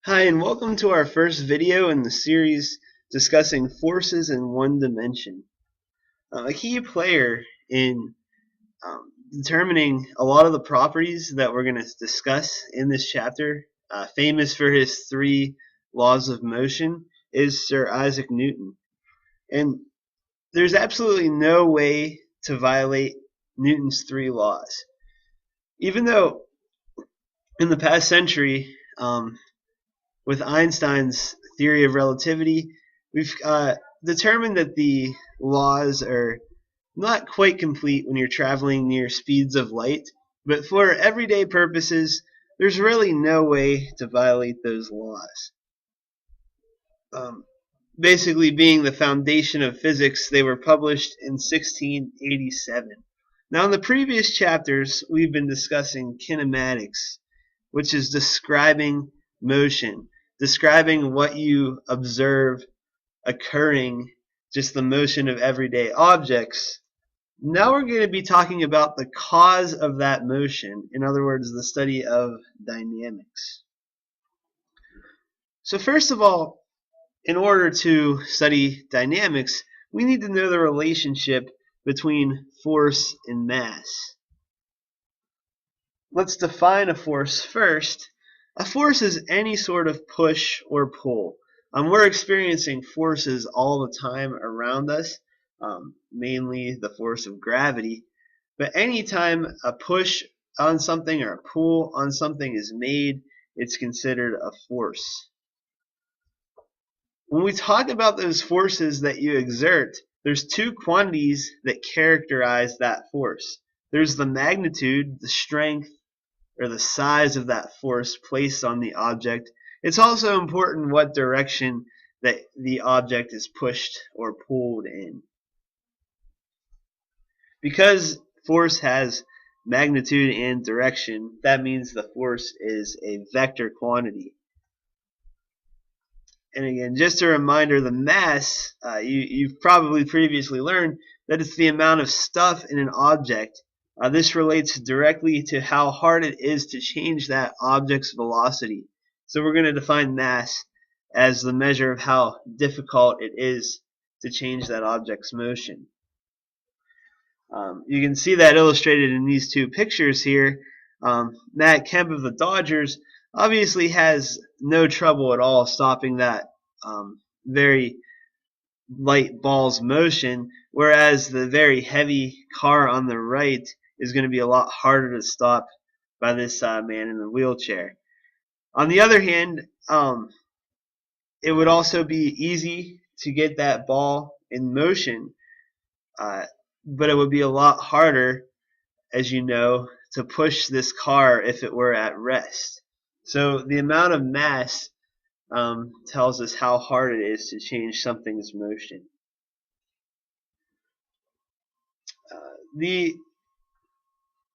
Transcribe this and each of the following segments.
Hi, and welcome to our first video in the series discussing forces in one dimension. A key player in determining a lot of the properties that we're going to discuss in this chapter, famous for his three laws of motion, is Sir Isaac Newton. And there's absolutely no way to violate Newton's three laws. Even though in the past century, with Einstein's theory of relativity, we've determined that the laws are not quite complete when you're traveling near speeds of light, but for everyday purposes, there's really no way to violate those laws. Basically, being the foundation of physics, they were published in 1687. Now, in the previous chapters, we've been discussing kinematics, which is describing motion, describing what you observe occurring, just the motion of everyday objects. Now we're going to be talking about the cause of that motion, in other words, the study of dynamics. So first of all, in order to study dynamics, we need to know the relationship between force and mass. Let's define a force first. A force is any sort of push or pull. We're experiencing forces all the time around us, mainly the force of gravity. But anytime a push on something or a pull on something is made, it's considered a force. When we talk about those forces that you exert, there's two quantities that characterize that force. There's the magnitude, the strength, or the size of that force placed on the object. It's also important what direction that the object is pushed or pulled in. Because force has magnitude and direction, that means the force is a vector quantity. And again, just a reminder, the mass, you've probably previously learned that it's the amount of stuff in an object. This relates directly to how hard it is to change that object's velocity. So we're going to define mass as the measure of how difficult it is to change that object's motion. You can see that illustrated in these two pictures here. Matt Kemp of the Dodgers obviously has no trouble at all stopping that very light ball's motion, whereas the very heavy car on the right is going to be a lot harder to stop by this man in the wheelchair. On the other hand, it would also be easy to get that ball in motion, but it would be a lot harder, as you know, to push this car if it were at rest. So the amount of mass tells us how hard it is to change something's motion.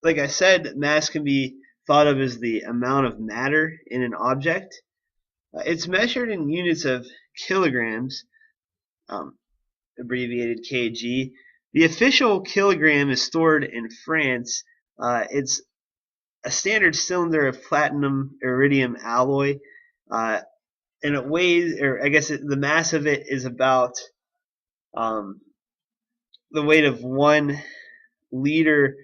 Like I said, mass can be thought of as the amount of matter in an object. It's measured in units of kilograms, abbreviated kg. The official kilogram is stored in France. It's a standard cylinder of platinum iridium alloy, and it weighs, or I guess the mass of it is about the weight of 1 liter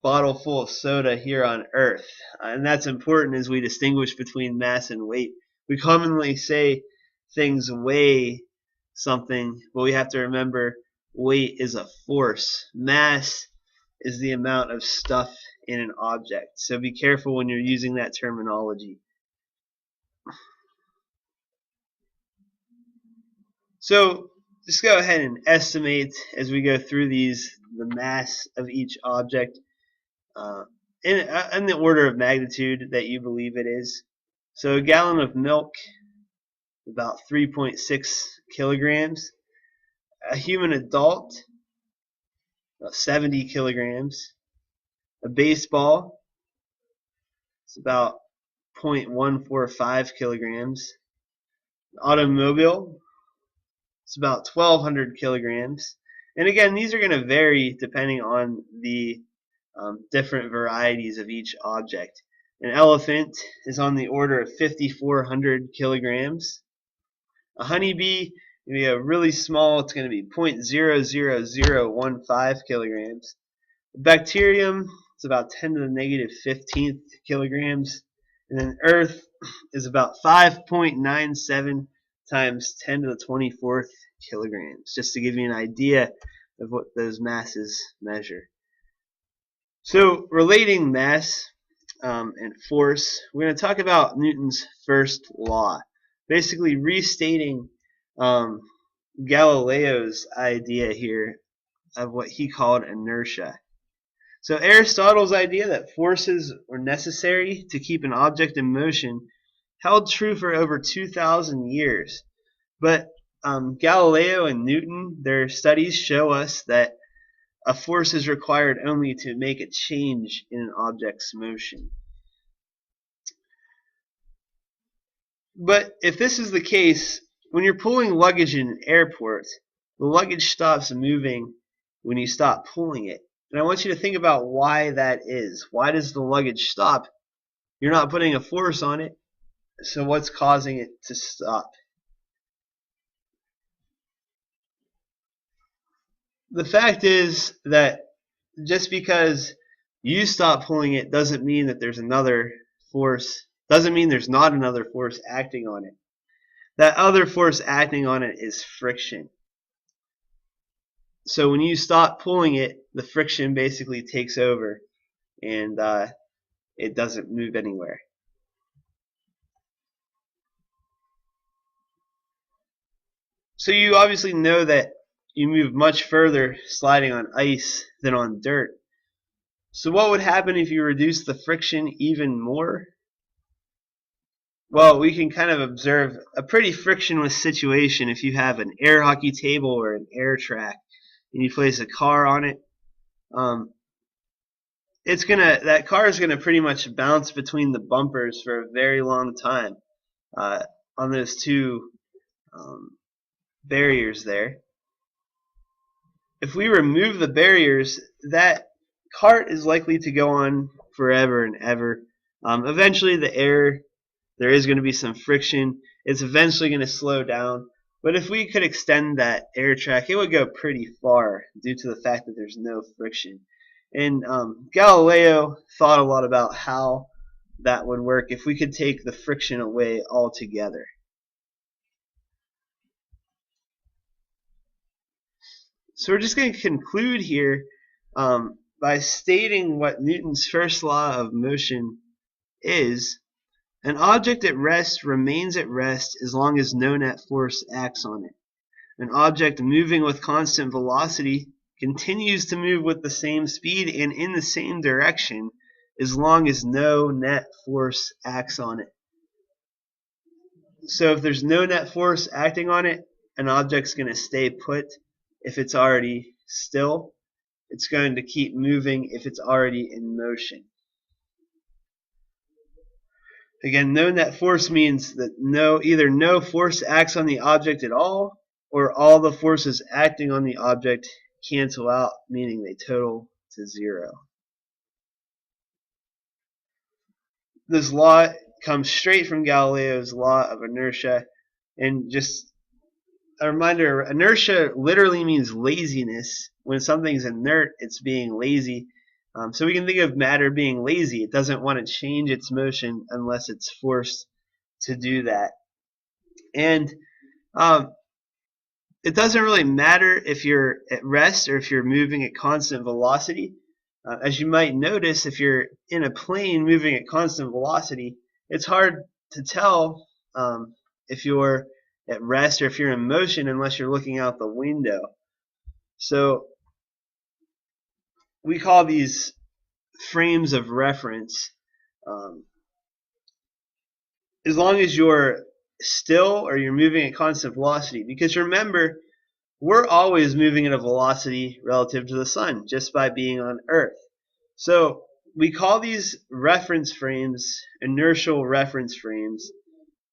bottle full of soda here on Earth. And that's important as we distinguish between mass and weight. We commonly say things weigh something, but we have to remember weight is a force. Mass is the amount of stuff in an object. So be careful when you're using that terminology. So just go ahead and estimate as we go through these the mass of each object in the order of magnitude that you believe it is. So a gallon of milk, about 3.6 kilograms. A human adult, about 70 kilograms. A baseball, it's about 0.145 kilograms. An automobile, it's about 1,200 kilograms. And again, these are going to vary depending on the different varieties of each object. An elephant is on the order of 5,400 kilograms. A honeybee, maybe a really small, it's going to be 0.00015 kilograms. A bacterium is about 10 to the negative 15th kilograms. And then Earth is about 5.97 times 10 to the 24th kilograms, just to give you an idea of what those masses measure. So relating mass and force, we're going to talk about Newton's first law, basically restating Galileo's idea here of what he called inertia. So Aristotle's idea that forces were necessary to keep an object in motion held true for over 2,000 years. But Galileo and Newton, their studies show us that a force is required only to make a change in an object's motion. But if this is the case, when you're pulling luggage in an airport, the luggage stops moving when you stop pulling it. And I want you to think about why that is. Why does the luggage stop? You're not putting a force on it, so what's causing it to stop? The fact is that just because you stop pulling it doesn't mean that there's another force, doesn't mean there's not another force acting on it. That other force acting on it is friction. So when you stop pulling it, the friction basically takes over and it doesn't move anywhere. So you obviously know that you move much further sliding on ice than on dirt. So what would happen if you reduce the friction even more? Well, we can kind of observe a pretty frictionless situation if you have an air hockey table or an air track and you place a car on it. That car is gonna pretty much bounce between the bumpers for a very long time on those two barriers there. If we remove the barriers, that cart is likely to go on forever and ever. Eventually, there is going to be some friction. It's eventually going to slow down. But if we could extend that air track, it would go pretty far due to the fact that there's no friction. And Galileo thought a lot about how that would work if we could take the friction away altogether. So we're just going to conclude here by stating what Newton's first law of motion is. An object at rest remains at rest as long as no net force acts on it. An object moving with constant velocity continues to move with the same speed and in the same direction as long as no net force acts on it. So if there's no net force acting on it, an object's going to stay put if it's already still. It's going to keep moving if it's already in motion. Again, no net force means that either no force acts on the object at all, or all the forces acting on the object cancel out, meaning they total to zero. This law comes straight from Galileo's law of inertia, and just a reminder, inertia literally means laziness. When something's inert, it's being lazy. So we can think of matter being lazy. It doesn't want to change its motion unless it's forced to do that. And it doesn't really matter if you're at rest or if you're moving at constant velocity. As you might notice, if you're in a plane moving at constant velocity, it's hard to tell if you're at rest or if you're in motion unless you're looking out the window. So we call these frames of reference. As long as you're still or you're moving at constant velocity, because remember, we're always moving at a velocity relative to the sun just by being on Earth. So we call these reference frames inertial reference frames,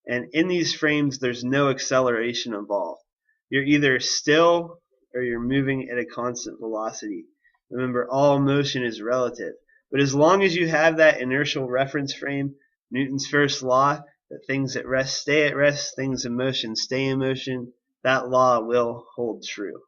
and in these frames there's no acceleration involved. You're either still or you're moving at a constant velocity. Remember, all motion is relative. But as long as you have that inertial reference frame, Newton's first law, that things at rest stay at rest, things in motion stay in motion, that law will hold true.